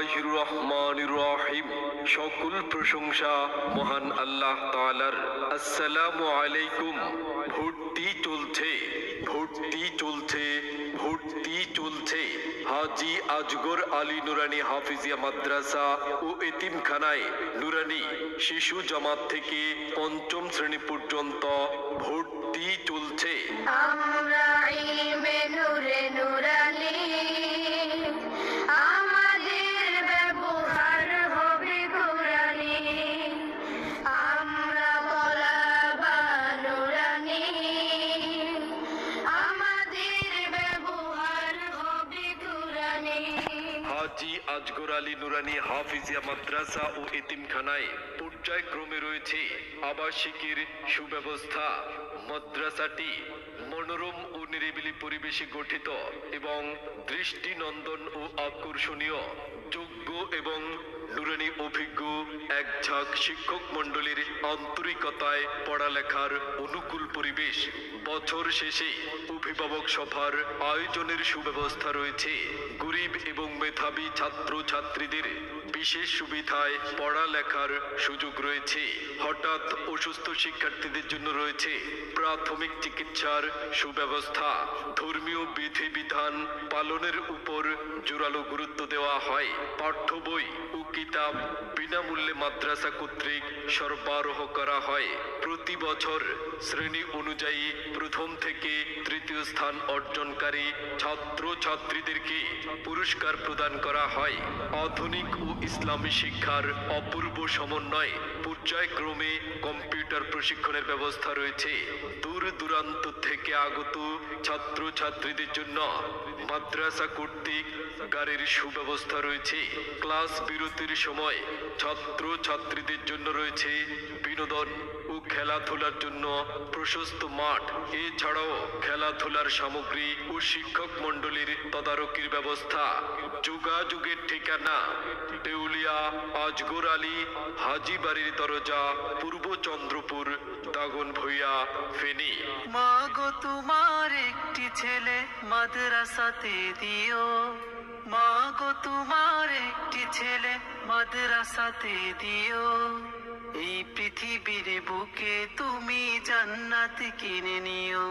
বিসমিল্লাহির রহমানির রহিম। সকল প্রশংসা মহান আল্লাহ তাআলার। আসসালামু আলাইকুম। ভর্তি চলছে, ভর্তি চলছে, ভর্তি চলছে হাজী আজগর আলী নুরানী হাফিজিয়া মাদ্রাসা ও এতিমখানায় নুরানী শিশু জামাত থেকে পঞ্চম শ্রেণী পর্যন্ত ভর্তি চলছে। আমরা ইলমে নূরে নুরানী, আমাদের ব্যবহার হবে কোরআনী। আমরা পড়াবা নুরানী, আমাদের ব্যবহার হবে কোরআনী। হাজী আজগর আলী নুরানী হাফিজিয়া মাদ্রাসা ও এতিমখানায় পর্যায়ক্রমে রয়েছে আবাসিকের সুব্যবস্থা। মাদ্রাসাটি মনোরম ও নিরিবিলি পরিবেশে গঠিত এবং দৃষ্টিনন্দন ও আকর্ষণীয়। যোগ্য এবং নুরানী অভিজ্ঞ এক ঝাঁক শিক্ষক মণ্ডলীর আন্তরিকতায় পড়ালেখার অনুকূল পরিবেশ। বছর শেষে অভিভাবক সভার আয়োজনের সুব্যবস্থা রয়েছে। গরিব এবং মেধাবী ছাত্র ছাত্রীদের বিশেষ সুবিধায় পড়ালেখার সুযোগ রয়েছে। হঠাৎ অসুস্থ শিক্ষার্থীদের জন্য রয়েছে প্রাথমিক চিকিৎসার সুব্যবস্থা। ধর্মীয় বিধিবিধান পালনের উপর জোরালো গুরুত্ব দেওয়া হয়। পাঠ্য বই ও কিতাব বিনামূল্যে মাদ্রাসা কর্তৃক সরবরাহ করা হয়। প্রতি বছর শ্রেণী অনুযায়ী প্রথম থেকে তৃতীয় স্থান অর্জনকারী ছাত্র ছাত্রীদেরকে পুরস্কার প্রদান করা হয়। আধুনিক ও ইসলামী শিক্ষার অপূর্ব সমন্বয়। পর্যায়ক্রমে কম্পিউটার প্রশিক্ষণের ব্যবস্থা রয়েছে। দূর দূরান্ত থেকে আগত ছাত্র ছাত্রীদের জন্য মাদ্রাসা কর্তৃক গাড়ির সুব্যবস্থা রয়েছে। ক্লাস বিরতির সময় ছাত্র ছাত্রীদের জন্য রয়েছে বিনোদন ও খেলাধুলার জন্য প্রশস্ত মাঠ। এছাড়াও খেলাধুলার সামগ্রী ও শিক্ষক মণ্ডলীর তদারকির ব্যবস্থা। যোগাযোগের ঠিকানা দেউলিয়া আজগর আলী হাজী বাড়ির দরজা, পূর্ব চন্দ্রপুর, দাগন ভূঁইয়া, ফেনী। মাগো তোমার একটি ছেলে মাদ্রাসাতে দিও, মাগো তোমার একটি ছেলে মাদ্রাসাতে দিও। এই পৃথিবীর বুকে তুমি জান্নাত কিনে নিও।